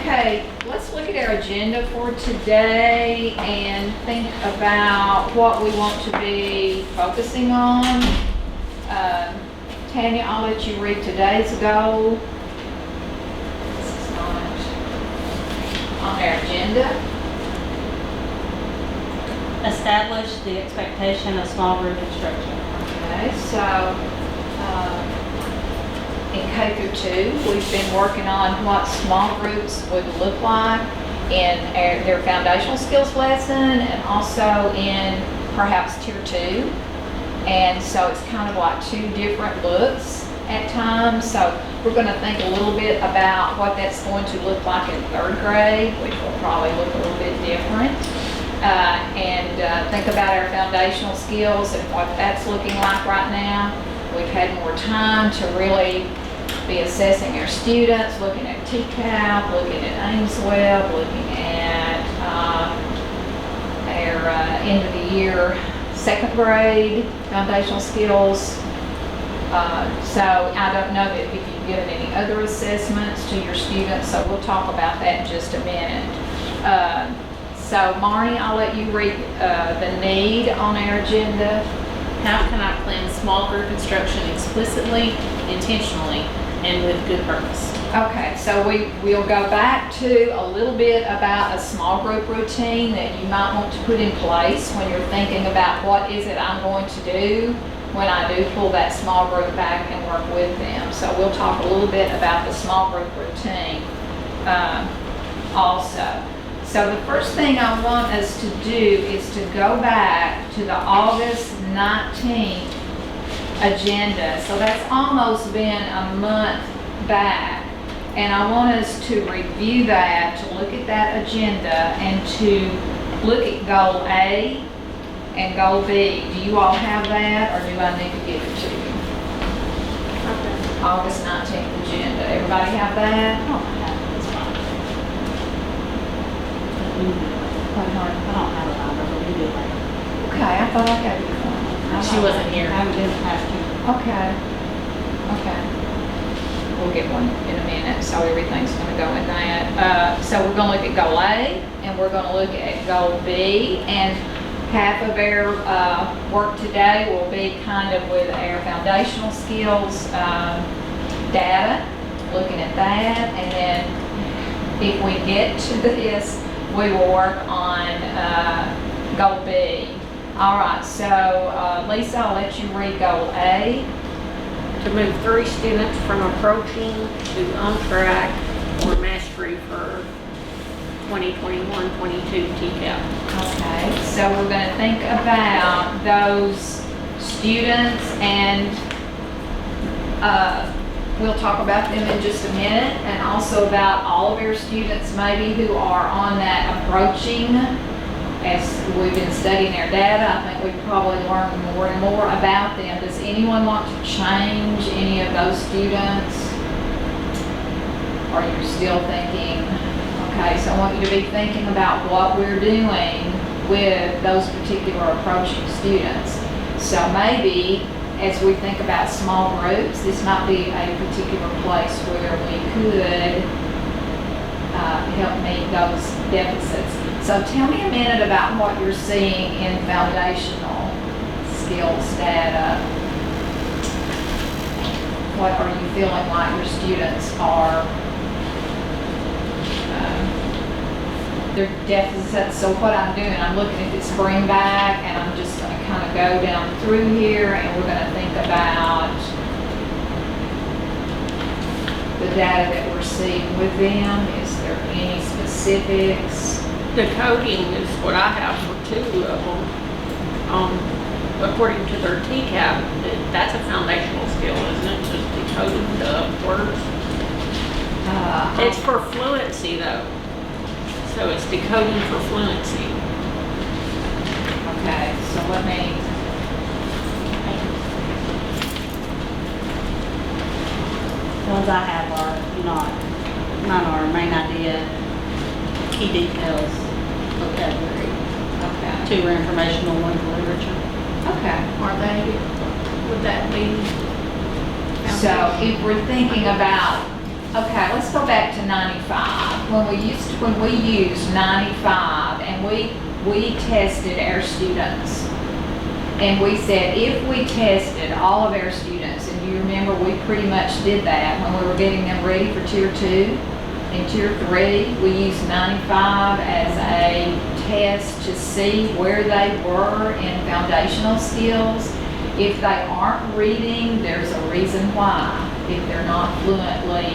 Okay, let's look at our agenda for today and think about what we want to be focusing on. Tanya, I'll let you read today's goal. This is not on our agenda. Establish the expectation of small group instruction. Okay, so in K through 2, we've been working on what small groups would look like in their foundational skills lesson and also in perhaps tier 2. And so it's kind of like two different looks at times. So we're going to think a little bit about what that's going to look like in 3rd grade, which will probably look a little bit different. And think about our foundational skills and what that's looking like right now. We've had more time to really be assessing our students, looking at TCAP, looking at Ames Web, looking at our end of the year 2nd grade foundational skills. So I don't know that if you've given any other assessments to your students, so we'll talk about that in just a minute. So Marnie, I'll let you read the need on our agenda. How can I plan small group instruction explicitly, intentionally, and with good purpose? Okay, so we'll go back to a little bit about a small group routine that you might want to put in place when you're thinking about what is it I'm going to do when I do pull that small group back and work with them. So we'll talk a little bit about the small group routine also. So the first thing I want us to do is to go back to the August 19th agenda. So that's almost been a month back. And I want us to review that, to look at that agenda and to look at goal A and goal B. Do you all have that or do I need to give it to you? Okay. August 19th agenda. Everybody have that? I don't have it, it's fine. I don't have a binder, but we do like it. Okay, I thought I gave you one. She wasn't here. I haven't been past you. Okay. We'll get one in a minute, so everything's going to go in that. So we're going to look at goal A, and we're going to look at goal B, and half of our work today will be kind of with our foundational skills data, looking at that, and then if we get to this, we will work on goal B. All right, so Lisa, I'll let you read goal A. To move 3 students from approaching to on track or mastery for 2021-22 TCAP. Okay, so we're going to think about those students and we'll talk about them in just a minute, and also about all of our students maybe who are on that approaching. As we've been studying our data, I think we've probably learned more and more about them. Does anyone want to change any of those students? Or you're still thinking, okay, so I want you to be thinking about what we're doing with those particular approaching students. So maybe as we think about small groups, this might be a particular place where we could help meet those deficits. So tell me a minute about what you're seeing in foundational skills data. What are you feeling like your students are, their deficits? So what I'm doing, I'm looking at this spring back, and I'm just going to kind of go down through here, and we're going to think about the data that we're seeing with them. Is there any specifics? The coding is what I have for 2 of them. According to their TCAP, that's a foundational skill, isn't it? Just decoding the words. It's for fluency though. So it's decoding for fluency. Okay, so let me, The ones I have are mine are main idea, key details, vocabulary. okay. 2 are informational, 1 for literature. Okay. Are they, would that be? So if we're thinking about Okay, let's go back to 95. When we used 95 and we tested our students. And we said if we tested all of our students, and you remember we pretty much did that when we were getting them ready for tier 2 and tier 3, we used 95 as a test to see where they were in foundational skills. If they aren't reading, there's a reason why, if they're not fluently.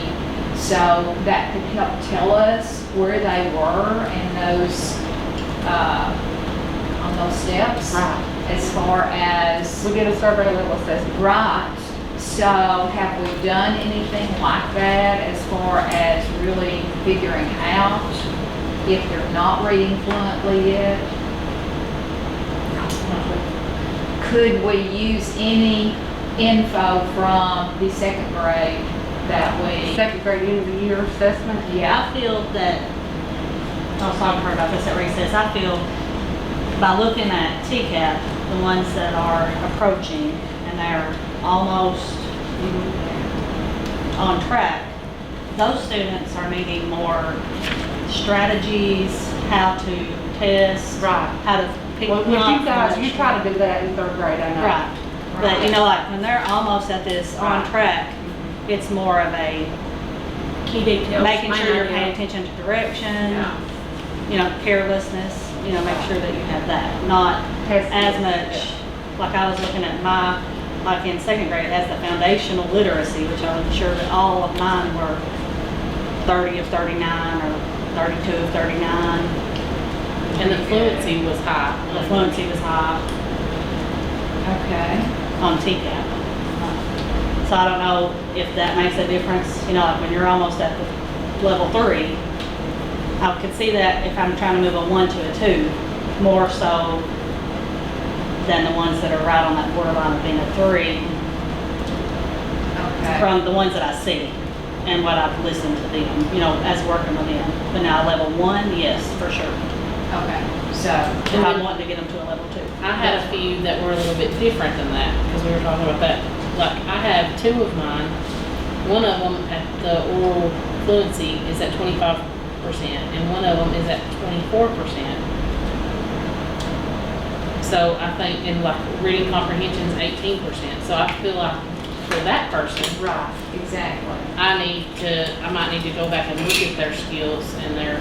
So that could help tell us where they were in those, on those steps. Right. As far as, We did a survey level assessment. right. So have we done anything like that as far as really figuring out if they're not reading fluently yet? Could we use any info from the second grade that we? Second grade end of the year assessment. Yeah. I feel that, I was talking to her about this at recess, I feel by looking at TCAP, the ones that are approaching and they're almost on track, those students are needing more strategies, how to test, Right. how to pick Well, up with you guys, you information. try to do that in third grade, I know. Right, but you know, like when they're almost at this on Right. track, it's more of a Key details. making sure you're Minor, paying attention to direction, Yeah. you know, carelessness, you know, make sure that you have that, not Test as skills, much, like I was looking at my, like in second grade, it has the foundational literacy, which I'm sure that all of mine were 30 of 39 or 32 of 39. And the fluency was high. The fluency was high Okay. on TCAP. So I don't know if that makes a difference, you know, like when you're almost at the level 3, I could see that if I'm trying to move a 1 to a 2, more so than the ones that are right on that borderline of being a 3, Okay. from the ones that I see and what I've listened to them, you know, as working with them. But now level 1, yes, for sure. Okay. So, If I'm wanting to get them to a level 2. I had a few that were a little bit different than that, because we were talking about that. Like, I have 2 of mine. One of them at the oral fluency is at 25%, and one of them is at 24%. So I think, in like reading comprehension is 18%. So I feel like for that person, right, exactly. I might need to go back and look at their skills and their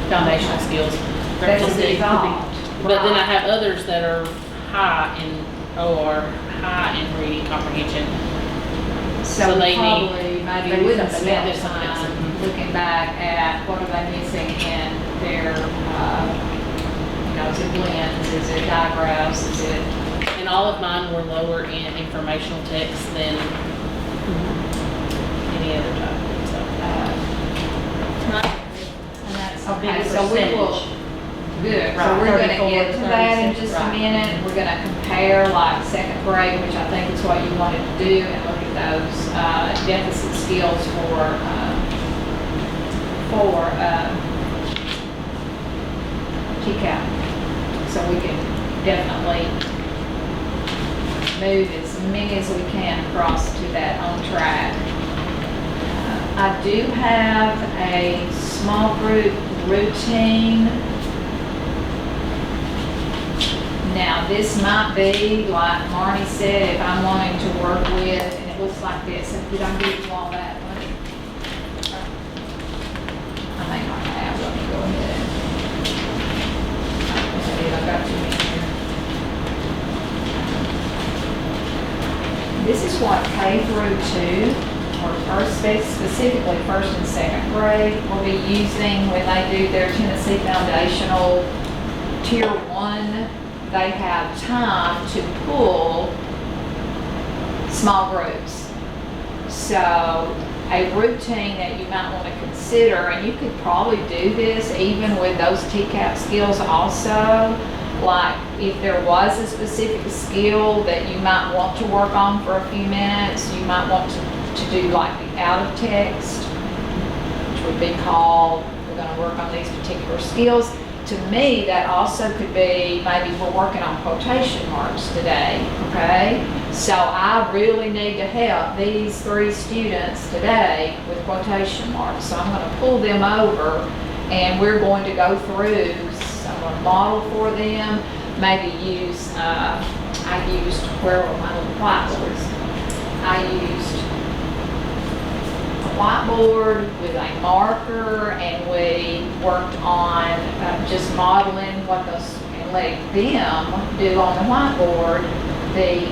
foundational skills. That's To a see. good thought. But then I have others that are high in OR, high in reading comprehension. So So we they need- probably maybe maybe wouldn't something spend else. time looking back at what are they missing in their, you know, is it blends, is it diagraphs, is it? And all of mine were lower in informational text than any other type, so. And that's a Okay, big so we will, percentage. good, so Right, we're gonna 34 get to to that in 36, just a right. minute. We're gonna compare like second grade, which I think is what you wanted to do, and look at those deficit skills for TCAP. So we can definitely move as many as we can across to that on track. I do have a small group routine. Now, this might be, like Marnie said, if I'm wanting to work with, and it looks like this, and did I give you all that one? I may not have, let me go ahead. I got you in here. This is what K through 2, or first, specifically first and second grade, will be using when they do their Tennessee Foundational Tier 1. They have time to pull small groups. So a routine that you might want to consider, and you could probably do this even with those TCAP skills also, like if there was a specific skill that you might want to work on for a few minutes, you might want to do like the out of text, which would be called, we're going to work on these particular skills. to me, that also could be, maybe we're working on quotation marks today, okay? So I really need to help these 3 students today with quotation marks. So I'm gonna pull them over and we're going to go through, so I'm gonna model for them, maybe use, I used, where were my little whiteboards? I used a whiteboard with a marker, and we worked on just modeling what those, and letting them do on the whiteboard the,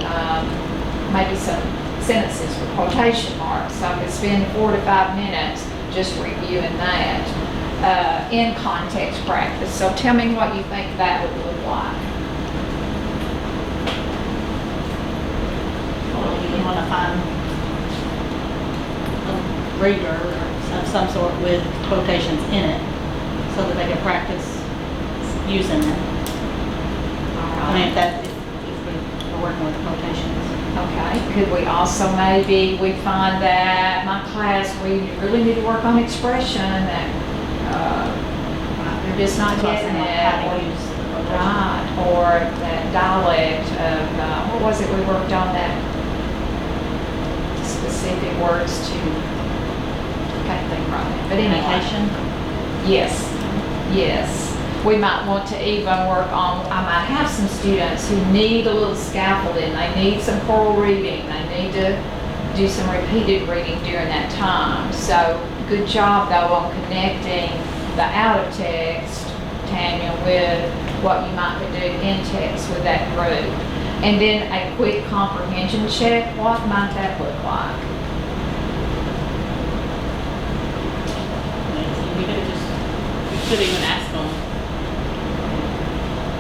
maybe some sentences with quotation marks. So I could spend 4 to 5 minutes just reviewing that in context practice. So tell me what you think that would look like. You want to find a reader or some sort with quotations in it so that they can practice using it. I mean, if we're working with quotations. Okay, could we also maybe, we find that my class, we really need to work on expression, that they're just not Plus, getting how it. to use the quotations. Right, or that dialect of, what was it we worked on, that specific words to, can't think right now, but anyway. Communication. Yes, yes. We might want to even work on, I might have some students who need a little scaffolding, they need some choral reading, they need to do some repeated reading during that time. So good job though on connecting the out of text, Tanya, with what you might could do in text with that group. And then a quick comprehension check, what might that look like? You could even ask them.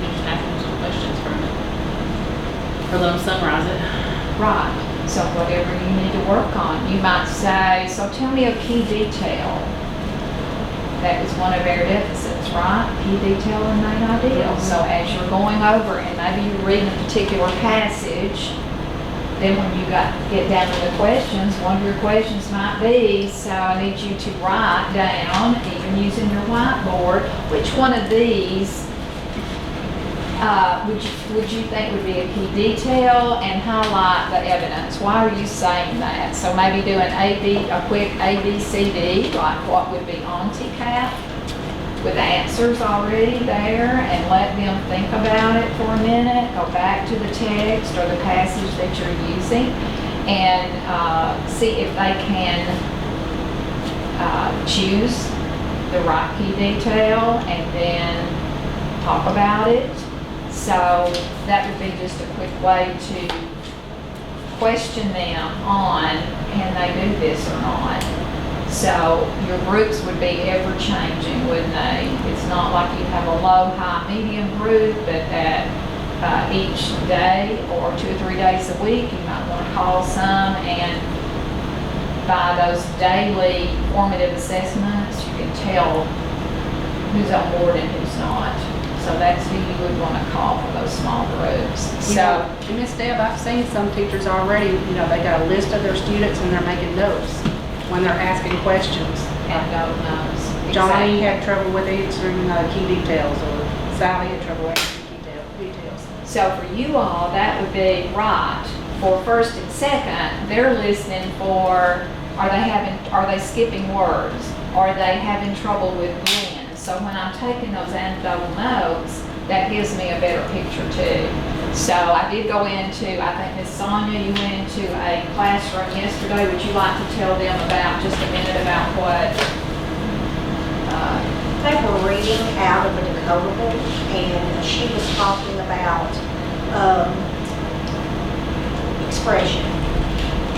You just ask them some questions from it. Or let them summarize it. Right, so whatever you need to work on, you might say, so tell me a key detail. That is one of our deficits, right? Key detail and main idea. So as you're going over and maybe you're reading a particular passage, then when you get down to the questions, one of your questions might be, so I need you to write down, even using your whiteboard, which one of these would you think would be a key detail, and highlight the evidence. Why are you saying that? So maybe do a quick ABCD, like what would be on TCAP, with answers already there, and let them think about it for a minute, go back to the text or the passage that you're using, and see if they can choose the right key detail and then talk about it. So that would be just a quick way to question them on, can they do this or not? So your groups would be ever changing, wouldn't they? It's not like you have a low, high, medium group, but that each day or 2 or 3 days a week, you might want to call some, and by those daily formative assessments, you can tell who's on board and who's not. So that's who you would want to call for those small groups. So, And Miss Deb, I've seen some teachers already, they got a list of their students and they're making notes when they're asking questions. and God knows. Johnny Exactly. had trouble with answering key details, or Sally had trouble answering key details. So for you all, that would be right. For first and second, they're listening for, are they skipping words? Are they having trouble with blends? So when I'm taking those anecdotal notes, that gives me a better picture too. So I did go into, I think Miss Sonia, you went into a classroom yesterday. Would you like to tell them about, just a minute about what? They were reading out of a decodable, and she was talking about expression.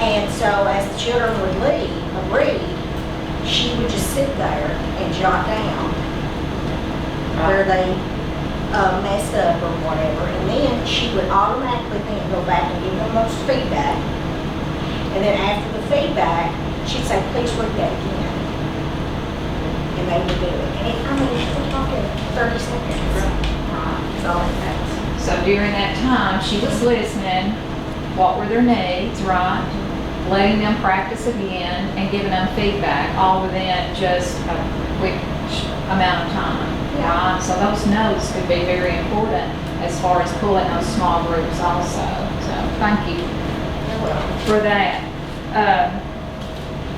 And so as the children would read, she would just sit there and jot down where they messed up or whatever. And then she would automatically then go back and give them those feedback. And then after the feedback, she'd say, please read that again. And they would do it. And we're talking 30 seconds. Right. That's all it takes. So during that time, she was listening. What were their needs, right? Letting them practice again and giving them feedback, all within just a quick amount of time. right? So those notes could be very important as far as pulling those small groups also. So thank you for that.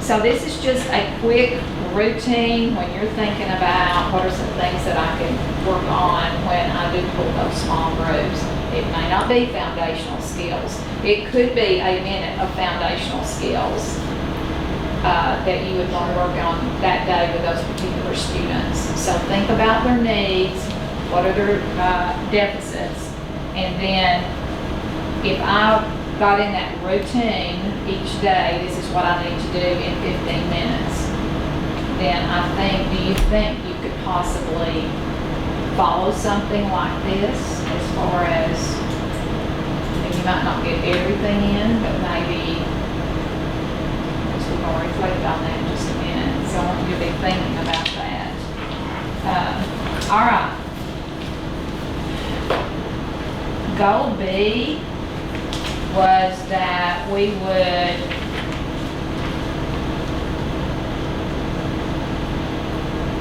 So this is just a quick routine when you're thinking about what are some things that I can work on when I do pull those small groups. It may not be foundational skills. It could be a minute of foundational skills that you would want to work on that day with those particular students. So think about their needs, what are their deficits, and then if I got in that routine each day, this is what I need to do in 15 minutes, then do you think you could possibly follow something like this as far as, you might not get everything in, but maybe, because we're going to reflect on that in just a minute, so I want you to be thinking about that. All right. Goal B was that we would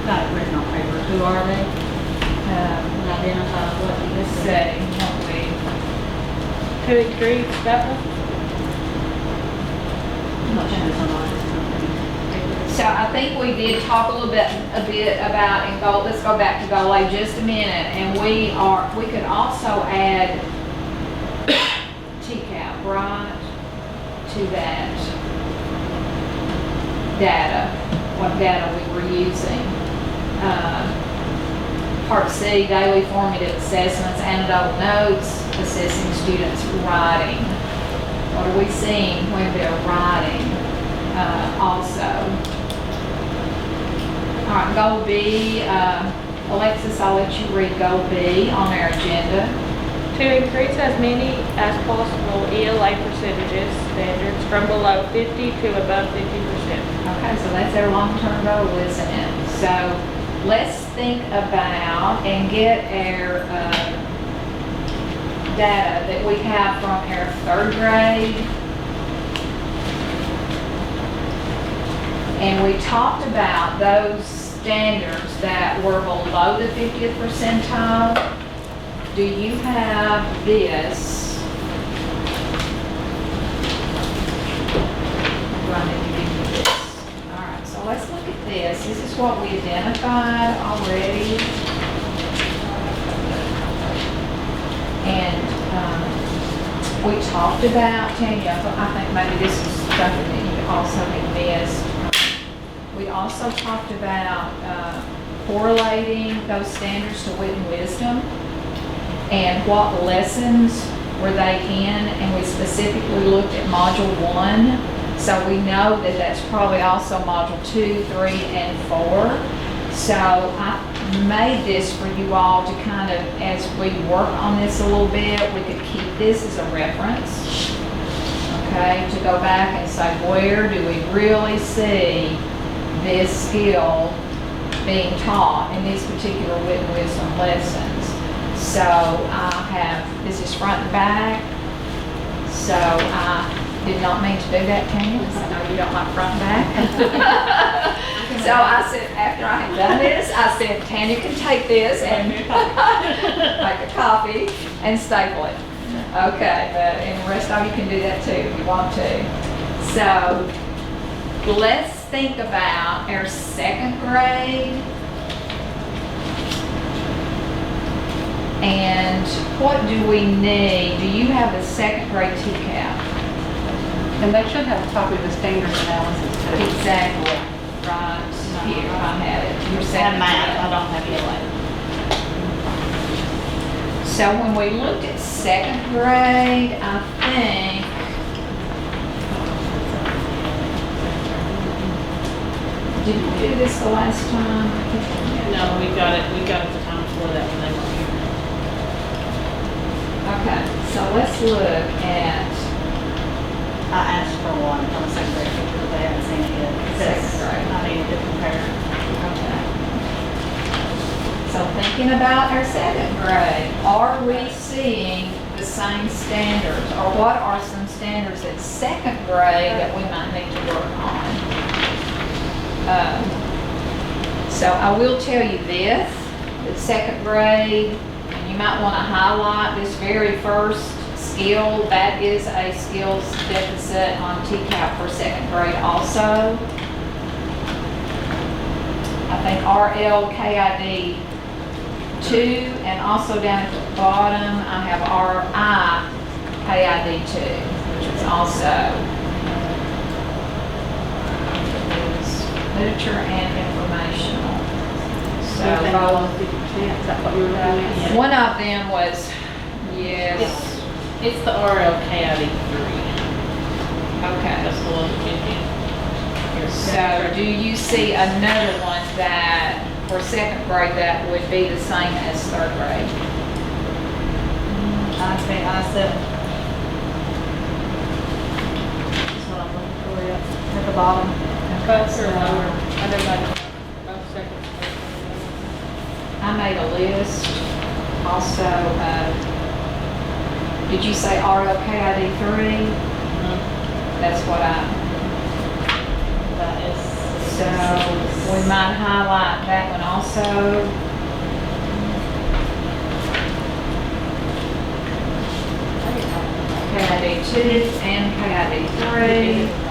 Got it written on paper. Who are they? Identify what you let's just see, said. what we, Who agrees, that one? I'm not sure it's on mine. so I think we did talk a bit about in goal, let's go back to goal A just a minute, and we could also add TCAP, right, to that data, what data we were using. Part C, daily formative assessments, anecdotal notes, assessing students' writing. What are we seeing when they're writing also? All right, goal B, Alexis, I'll let you read goal B on our agenda. To increase as many as possible ELA percentages standards from below 50 to above 50%. Okay, so that's our long-term goal, isn't it? So let's think about and get our data that we have from our 3rd grade. And we talked about those standards that were below the 50th percentile. Do you have this? Do I need to give you this? All right, so let's look at this. This is what we identified already. And we talked about, Tanya, I think maybe this is something that you also had missed. We also talked about correlating those standards to wit and wisdom and what lessons were they in, and we specifically looked at module 1, so we know that that's probably also module 2, 3, and 4. So I made this for you all to kind of, as we work on this a little bit, we could keep this as a reference, okay, to go back and say, where do we really see this skill being taught in these particular wit and wisdom lessons. So I have, this is front and back, so I did not mean to do that, Tanya, because I know you don't like front and back. So I said, after I had done this, I said, Tanya can take this and make a copy and staple it. Okay, and the rest of you can do that too if you want to. So let's think about our 2nd grade and what do we need? Do you have the 2nd grade TCAP? And they should have a copy of the standards analysis too. Exactly, right here, I have it. Your I have 2nd math, grade. I don't have ELA. So when we looked at 2nd grade, I think, did we do this the last time? No, we got it the time before that when they were here. Okay, so let's look at I asked for one from a 2nd grade teacher, but they haven't seen it yet. It says 2nd grade. I need to compare. Okay. So thinking about our 2nd grade, are we seeing the same standards? Or what are some standards at 2nd grade that we might need to work on? So I will tell you this, the second grade, and you might want to highlight this very first skill. That is a skills deficit on TCAP for second grade also. I think RL KID 2, and also down at the bottom, I have RI KID 2, which is also literature and informational. So they So all 50%, is that what you were looking at? one of them was, yes, It's the RLKID 3. okay. That's the one that So do you see another one that, for second grade, that would be the same as third grade? I said. That's what I'm looking for, yeah, at the bottom. Both are lower. I know like both second. I made a list also of, did you say RLKID 3? That's what That is. so we might highlight that one also. KID 2 and KID 3.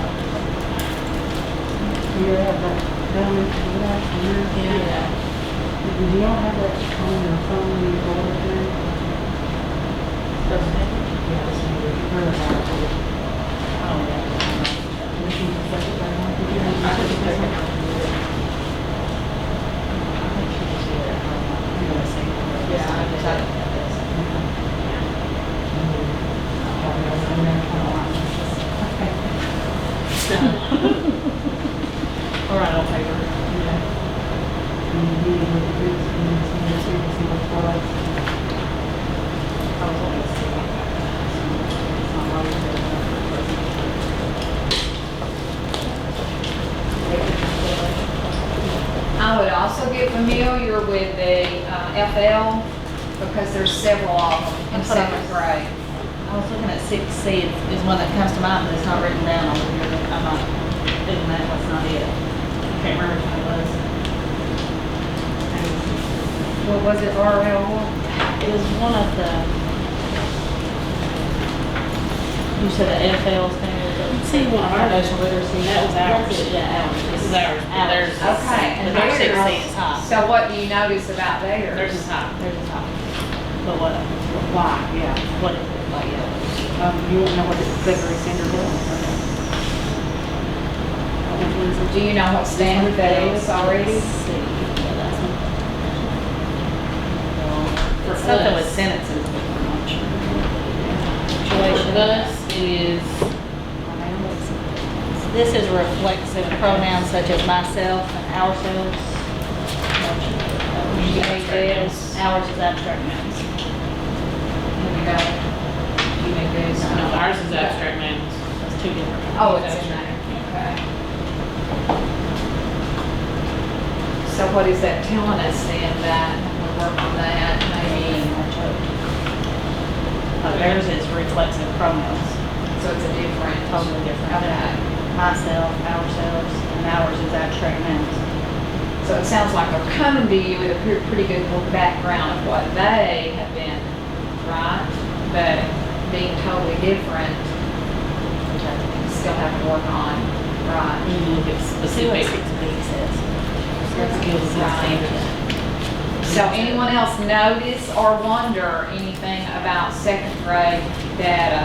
You have that down in last year? Yeah. Do y'all have that on your phone when you go up there? Yes, you heard about it. Oh, yeah. Which one's the second grade one? Did you have the second grade one? Yeah, I just had this. All right, on paper. I was only seeing it's not I would also get familiar with the FL because there's several of them in That's what I second was- grade. I was looking at 6C is one that comes to mind, but it's not written down over here. I'm not thinking that was not it. I can't remember what it was. What was it, RL? It was one of the, you said the FL standard. See, one of ours- Foundational literacy. That was ours. That's it, yeah, ours. This is ours, but theirs is- Okay, and But their theirs- 6C is high. So what do you notice about theirs? Theirs is high. Theirs is high. But what, Why, yeah. what is it, like, yeah. You won't know what the February standard is. Do you know what standard that is already? It's something with sentences, but I'm not sure. For us, it is, This is reflexive pronouns such as myself and ourselves. You need this. Ours is abstract nouns. Here we go. You need this. no, ours is abstract nouns. That's two different. Oh, it's in there, okay. So what is that telling us then, that we'll work on that, maybe, Theirs is reflexive pronouns, so it's a different. totally different. Okay. Myself, ourselves, and ours is abstract nouns. So it sounds like they're coming to you with a pretty good background of what they have been, right? But being totally different, you still have to work on, right? You look at See what specific 6B says. skills and standards. So anyone else notice or wonder anything about second grade data?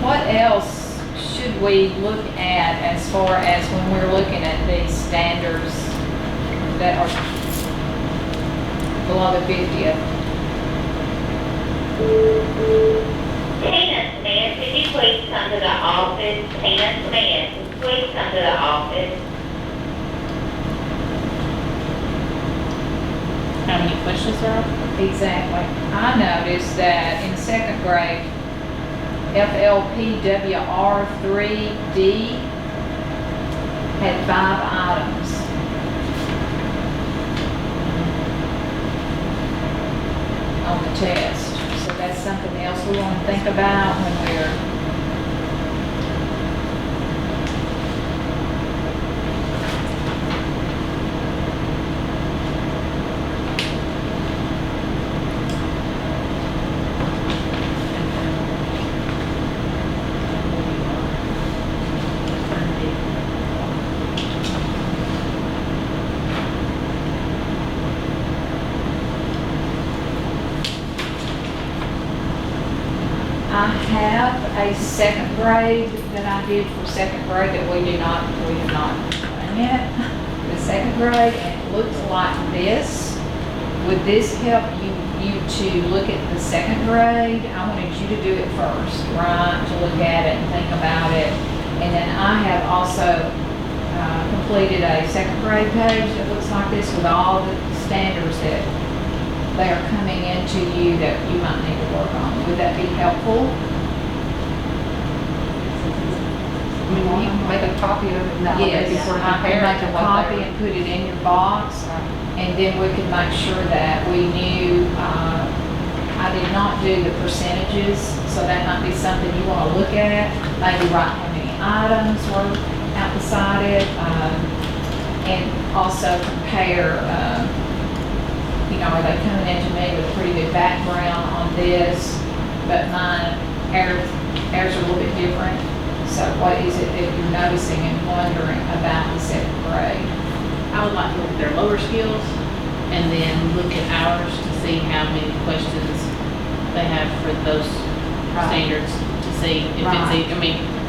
What else should we look at as far as when we're looking at these standards that are below the 50th? Tina Smith, could you please come to the office? Tina Smith, please come to the office. How many questions are there? Exactly. I noticed that in second grade, FLPWR 3D had 5 items. On the test. So that's something else we want to think about when we're have a second grade that I did for second grade that we have not done yet. The second grade, and it looks like this. Would this help you to look at the second grade? I wanted you to do it first, right? To look at it and think about it. And then I have also completed a second grade page that looks like this with all the standards that they are coming into you that you might need to work on. Would that be helpful? I mean, you can make a copy of it now. Yes, maybe sort of I compare can it make to a what copy they're- and put it in your box, and then we could make sure that we knew, I did not do the percentages, so that might be something you want to look at, maybe write how many items were out beside it, and also compare, are they coming into me with a pretty good background on this, but mine, ours are a little bit different. So what is it that you're noticing and wondering about the second grade? I would like to look at their lower skills and then look at ours to see how many questions they have for those standards to see if it's,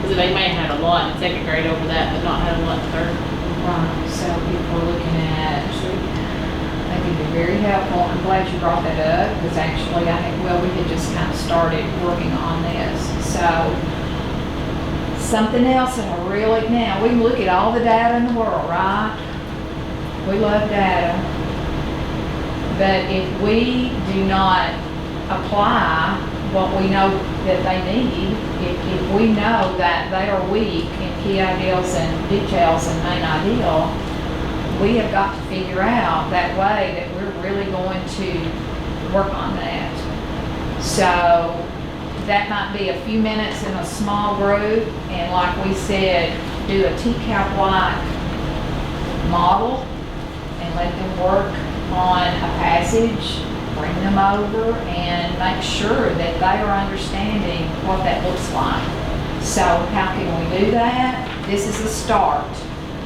because they may have had a lot in second grade over that, but not had a lot in third. Right, so if we're looking at, that could be very helpful. I'm glad you brought that up, because actually we had just kind of started working on this. So something else that I really, now we can look at all the data in the world, right? We love data. But if we do not apply what we know that they need, if we know that they are weak in key ideals and details and main ideal, we have got to figure out that way that we're really going to work on that. So that might be a few minutes in a small group, and like we said, do a TCAP-like model and let them work on a passage, bring them over, and make sure that they are understanding what that looks like. So how can we do that? This is a start.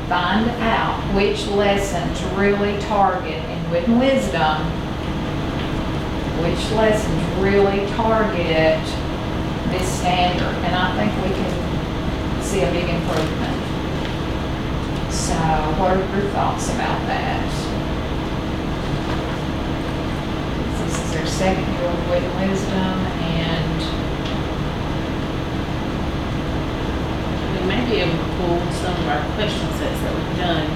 Find out which lesson to really target in Wit and Wisdom, which lessons really target this standard, and I think we can see a big improvement. So what are your thoughts about that? This is their second year of Wit and Wisdom, and We may be able to pull some of our question sets that we've done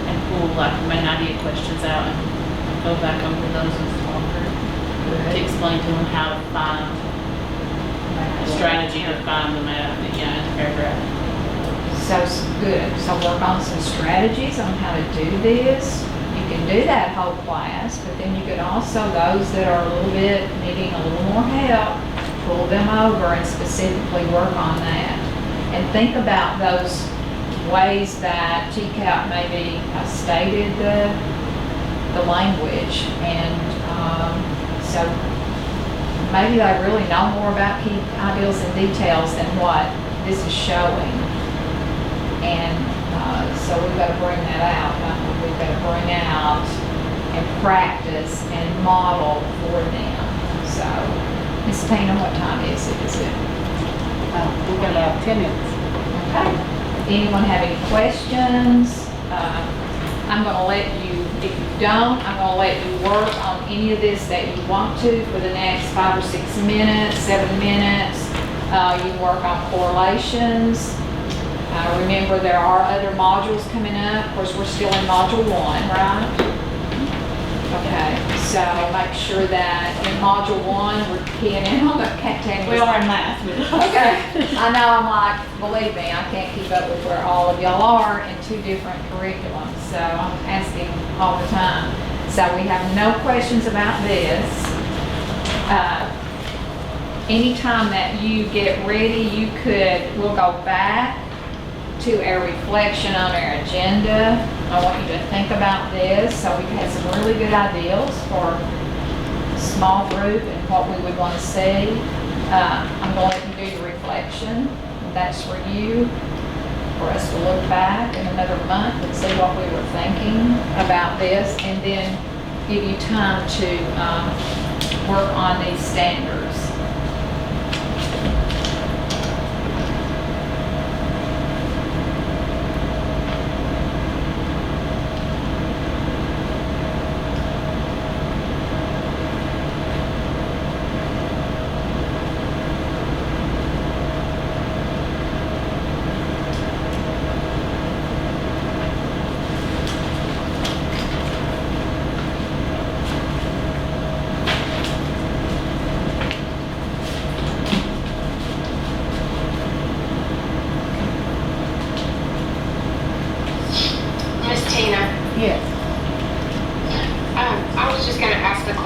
and pull like main idea questions out and go back over those and talk through to explain to them how to find a strategy to find them out in the paragraph. so good. So work on some strategies on how to do this. You can do that whole class, but then you could also, those that are a little bit needing a little more help, pull them over and specifically work on that. And think about those ways that TCAP maybe stated the language. And so maybe they really know more about key ideals and details than what this is showing. And so we've got to bring that out. We've got to bring out and practice and model for them. So, Ms. Tina, what time is it? Is it? We've got about 10 minutes. Okay. Anyone have any questions? I'm going to let you, if you don't, I'm going to let you work on any of this that you want to for the next 5 or 6 minutes, 7 minutes. You work on correlations. Remember, there are other modules coming up. Of course, we're still in module 1, right? Okay, so make sure that in module 1, we're keying in on the Tanya We was are in math. Okay, I know, I'm like, believe me, I can't keep up with where all of y'all are in 2 different curriculums, so I'm asking all the time. So we have no questions about this. Anytime that you get ready, we'll go back to our reflection on our agenda. I want you to think about this. So we've had some really good ideas for a small group and what we would want to see. I'm going to let you do your reflection. That's for you, for us to look back in another month and see what we were thinking about this, and then give you time to work on these standards.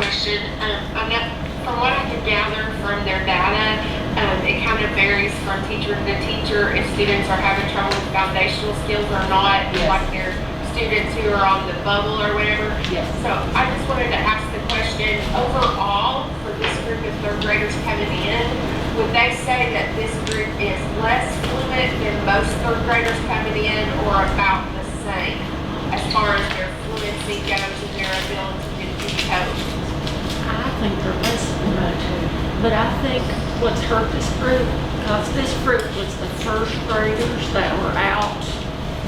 question. I know, from what I can gather from their data, it kind of varies from teacher to teacher if students are having trouble with foundational skills or not, Yes. like their students who are on the bubble or whatever. Yes. So I just wanted to ask the question, overall, for this group of third graders coming in, would they say that this group is less fluent than most third graders coming in, or about the same as far as their fluency goes and their ability to decode? I think they're less than but I think what's hurt this group, because this group was the first graders that were out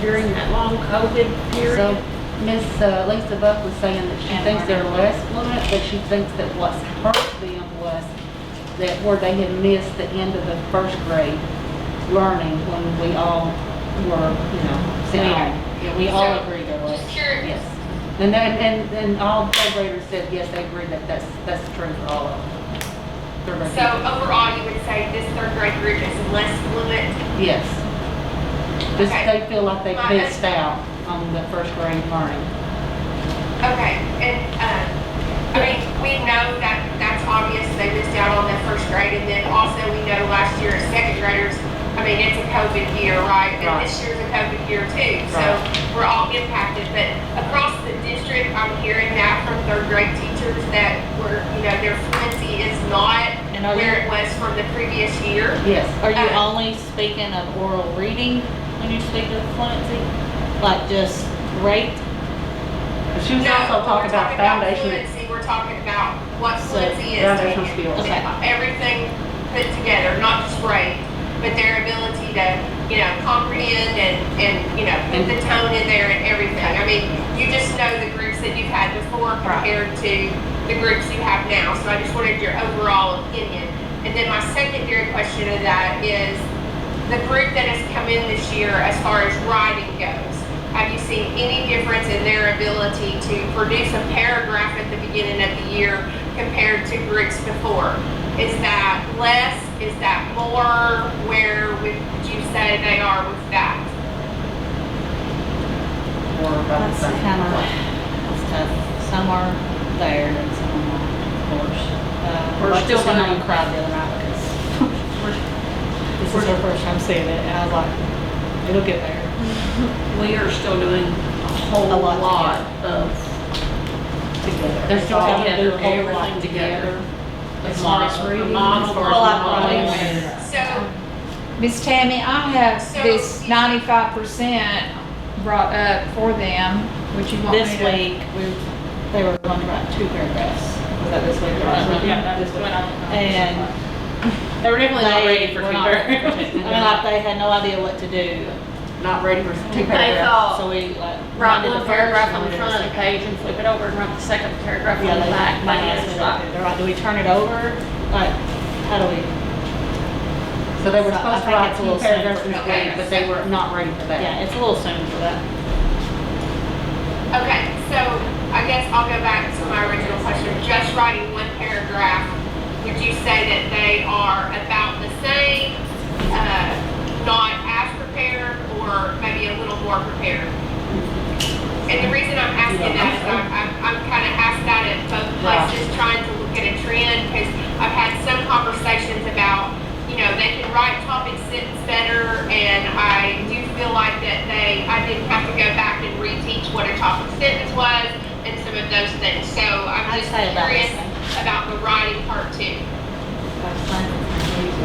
during that long COVID So period. Miss Lisa Buck was saying that she thinks they're less fluent, but she thinks that what's hurt them was that where they had missed the end of the first grade learning when we all were, sitting home. Yeah, we all agree they're less. Just curious. Yes. And all third graders said, yes, they agree that that's true for all of them. Third grade So people. overall, you would say this third grade group is less fluent? Yes. Just Okay. they feel like they missed out on the first grade learning. Okay, and, I mean, we know that that's obvious, they missed out on that first grade, and then also we know last year as second graders, I mean, it's a COVID year, right? And Right. this year's a COVID year too, so Right. we're all impacted, but across the district, I'm hearing that from third grade teachers that their fluency is not And are where you, it was from the previous year. Yes. are you only speaking of oral reading when you speak of fluency? Like just rate? She was No, also when talking we're about foundation. fluency, we're talking about what So, fluency is. foundational skills. Okay. Everything put together, not just rate, but their ability to, comprehend and put the tone in there and everything. I mean, you just know the groups that you've had before compared to the groups you have now. So I just wanted your overall opinion. And then my secondary question to that is the group that has come in this year as far as writing goes. Have you seen any difference in their ability to produce a paragraph at the beginning of the year compared to groups before? Is that less? Is that more? Where would you say they are with that? Or about the That's same. kind of, that's tough. Some are there and some are not, of course. We're still Alexis and I doing- cried the other night because this is her first time seeing it, and I was like, it'll get there. We are still doing a whole A lot lot of Together. They're still having to do together, a whole everything lot together. As far as reading, Model, as far as Well, like modeling. modeling. So, Miss Tammy, I have So- this 95% brought up for them. Would you want me This to? week, they were going to write 2 paragraphs. Was that this week or last week? Yeah, that's This week. what I'm. And They were definitely not ready for were two not ready for paragraphs. two. I mean, like, they had no idea what to do. Not ready for two They paragraphs. thought, So we like. write did one the first paragraph and on we the did front of the second. page and flip it over and write the second paragraph Yeah, on the they back. they asked me that too. They're like, do we turn it over? Like, how do we? So they were So I supposed to think write it's a 2 little paragraphs soon this for that. week, but they were not ready for that. Yeah, it's a little soon for that. okay, so I guess I'll go back to my original question. Just writing one paragraph, would you say that they are about the same, not as prepared, or maybe a little more prepared? And the reason I'm asking that is I'm kind of asked that at both places, trying to look at a trend, because I've had some conversations about, they can write topic sentence better, and I do feel like that I didn't have to go back and reteach what a topic sentence was, and some of those things. So I'm I'd just say about the curious same. about the writing part too. About the same.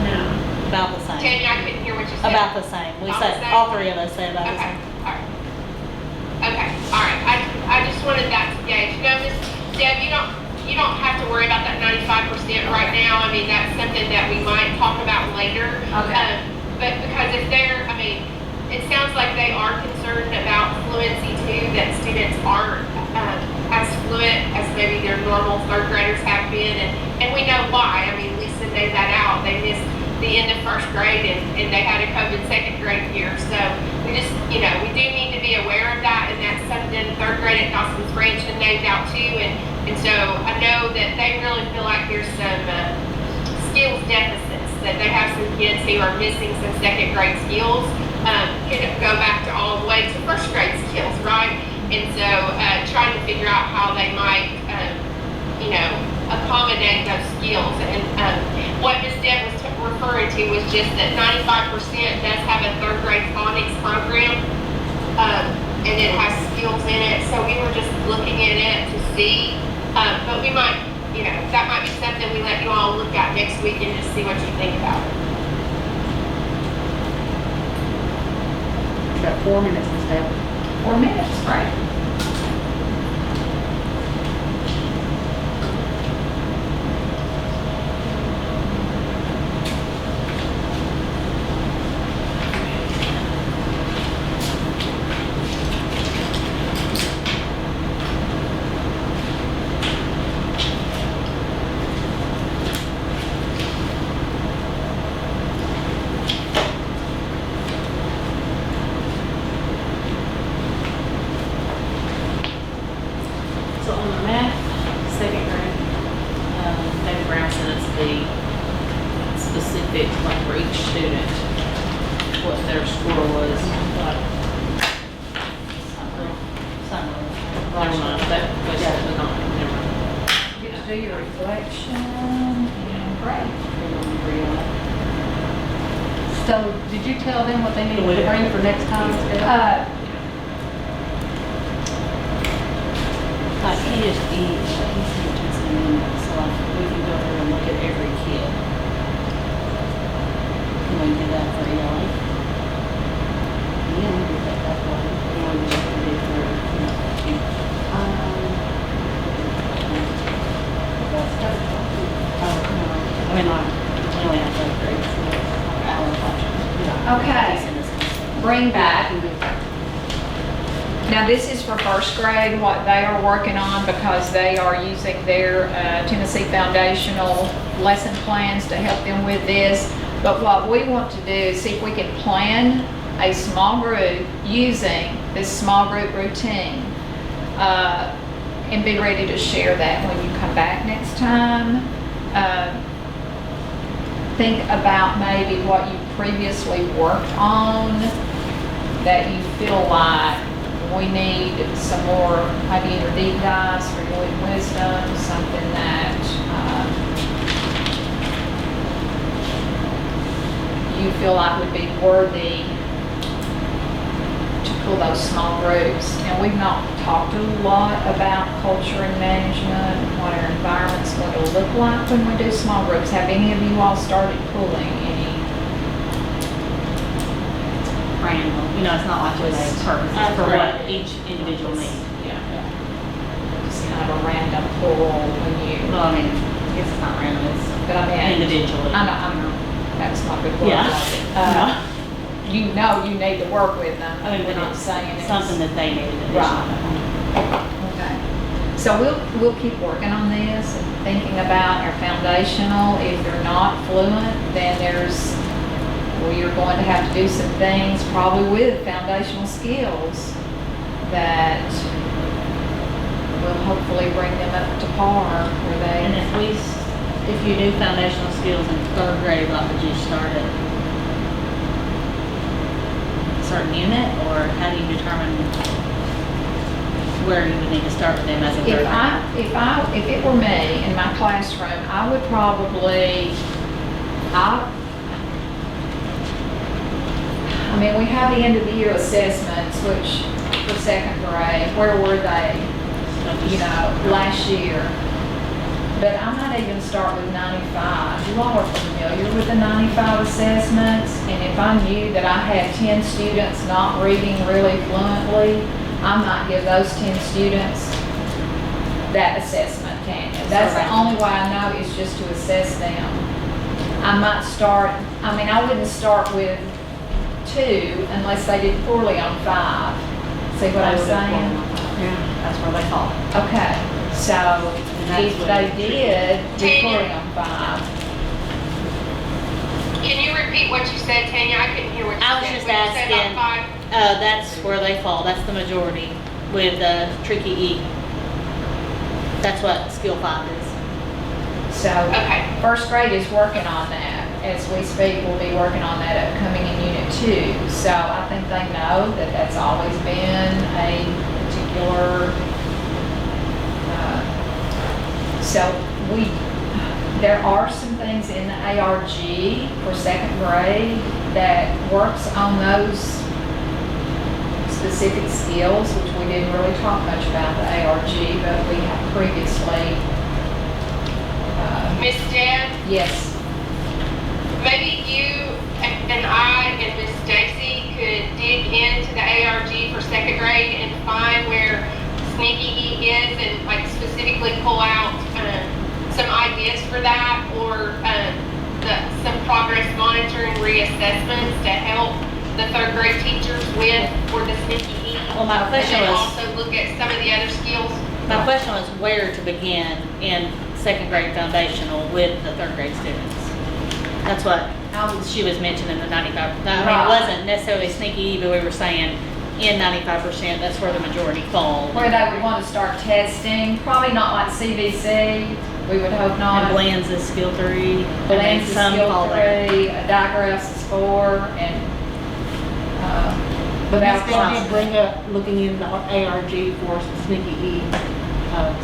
No. About the same. Tammy, I couldn't hear what you said. About the same. We About say, the same? all 3 of us say about the Okay, same. all right. Okay, all right. I just wanted that to gauge. Miss Deb, you don't have to worry about that 95% right now. I mean, that's something that we might talk about later. Okay. But because if it sounds like they are concerned about fluency too, that students aren't as fluent as maybe their normal third graders have been, and we know why. I mean, Lisa laid that out. They missed the end of first grade and they had a COVID second grade year. So we just, we do need to be aware of that, and that's something third grade at Dawson's Branch had named out too. And so I know that they really feel like there's some skills deficits, that they have some kids who are missing some second grade skills. Could go back to all the way to first grade skills, right? And so trying to figure out how they might, accommodate those skills. And what Ms. Deb was referring to was just that 95% does have a third grade phonics program, and it has skills in it. So we were just looking at it to see, but we might, that might be something we let you all look at next week and just see what you think about it. Got 4 minutes, Ms. Deb. 4 minutes, right? So on the math, second grade, David Brown sent us the specific, like for each student, what their score was. Never mind, that was not, never mind. You get to do your reflection, and great. So, did you tell them what they needed to bring for next time, Ms. Deb? Like, he just eats, like, he sent us an email, so like, we can go through and look at every kid. Can we do that for ELA? Yeah, we can do that way. Or we just do it for, oh, no, I mean, like, we only have third grade, so it's like hour watching. Okay. Bring back. Now, this is for first grade, what they are working on, because they are using their Tennessee foundational lesson plans to help them with this. But what we want to do is see if we can plan a small group using this small group routine, and be ready to share that when you come back next time. Think about maybe what you previously worked on that you feel like we need some more, maybe either deep dives for your wisdom, something that you feel like would be worthy to pull those small groups. And we've not talked a lot about culture and management, what our environment's going to look like when we do small groups. Have any of you all started pulling any? Random, it's not like it's purpose for what each individual needs. Yeah. Just kind of a random pull when you, Well, I mean, I guess it's not random, it's but I mean, individually. that's not a good word. Yeah. You know you need to work with them. I mean, We're but not it's saying it's. something that they needed Right. additional. Okay. So we'll keep working on this and thinking about our foundational. If they're not fluent, then we are going to have to do some things probably with foundational skills that will hopefully bring them up to par where And they. if you do foundational skills in third grade, like, would you start at a certain unit, or how do you determine where you would need to start with them as a third grade? If it were me in my classroom, I would probably, I mean, we have the end of the year assessments, which for second grade, where were they, last year? But I might even start with 95. You all are familiar with the 95 assessments, and if I knew that I had 10 students not reading really fluently, I might give those 10 students that assessment, Tanya. That's the only way I know is just to assess them. I might start, I wouldn't start with 2 unless they did poorly on 5. See what I'm saying? Yeah, that's where they fall. Okay, so if they did do poorly on 5. Can you repeat what you said, Tanya? I couldn't hear what you said. I was just What you said about asking. 5? That's where they fall, that's the majority with tricky E. That's what skill 5 is. So Okay. first grade is working on that. As we speak, we'll be working on that upcoming in Unit 2. So I think they know that that's always been a particular, so There are some things in the ARG for second grade that works on those specific skills, which we didn't really talk much about the ARG, but we have previously. Miss Deb, Yes, maybe you and I and Miss Stacy could dig into the ARG for second grade and find where Sneaky E is and like specifically pull out some ideas for that, or some progress monitoring reassessments to help the third grade teachers with for the Sneaky E. Well, my question And then was, also look at some of the other skills. my question was where to begin in second grade foundational with the third grade students. That's what she was mentioning, the 95. I mean, it wasn't necessarily Sneaky E, but we were saying in 95%, that's where the majority fall. where they would want to start testing, probably not like CVC, we would hope not. And Blends is skill 3. Blends is some skill fall there. 3, digraphs is 4, and, But without Ms. Deb did bring up looking in the ARG for some Sneaky E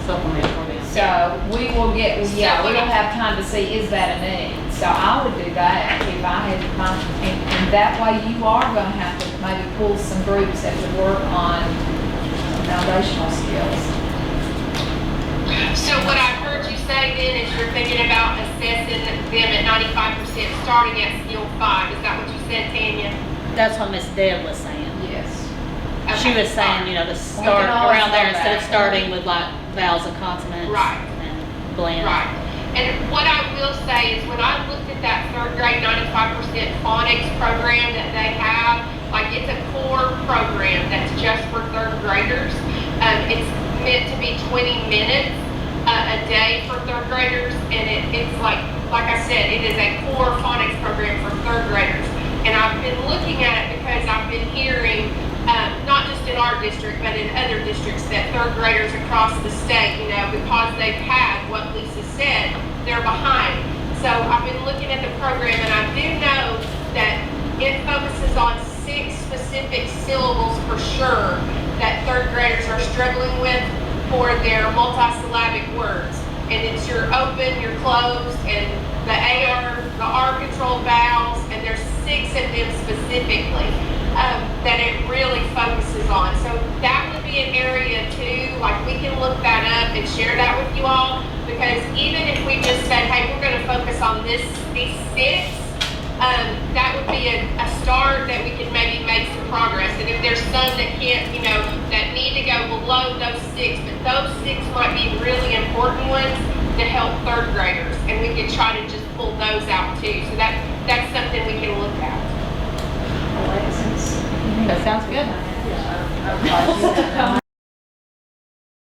supplement for them. so we will get, yeah, we don't have time to see, is that a need? So I would do that if I had my, and that way you are gonna have to maybe pull some groups that would work on foundational skills. So what I heard you say then is you're thinking about assessing them at 95% starting at skill 5. Is that what you said, Tanya? That's what Miss Deb was saying. Yes. She Okay. was saying, you know, to start can always around there go instead of back. starting with like vowels and consonants. Right. And blend. Right. And what I will say is when I looked at that third grade 95% phonics program that they have, like it's a core program that's just for third graders. It's meant to be 20 minutes a day for third graders, and it's like I said, it is a core phonics program for third graders. And I've been looking at it because I've been hearing, not just in our district, but in other districts, that third graders across the state, you know, because they've had what Lisa said, they're behind. So I've been looking at the program, and I do know that it focuses on 6 specific syllables for sure that third graders are struggling with for their multisyllabic words. And it's your open, your closed, and the R controlled vowels, and there's 6 of them specifically that it really focuses on. So that would be an area too, like we can look that up and share that with you all, because even if we just said, hey, we're gonna focus on these 6, that would be a start that we can maybe make some progress. And if there's some that can't, you know, that need to go below those 6, but those 6 might be really important ones to help third graders, and we can try to just pull those out too. So that's something we can look at. That sounds good.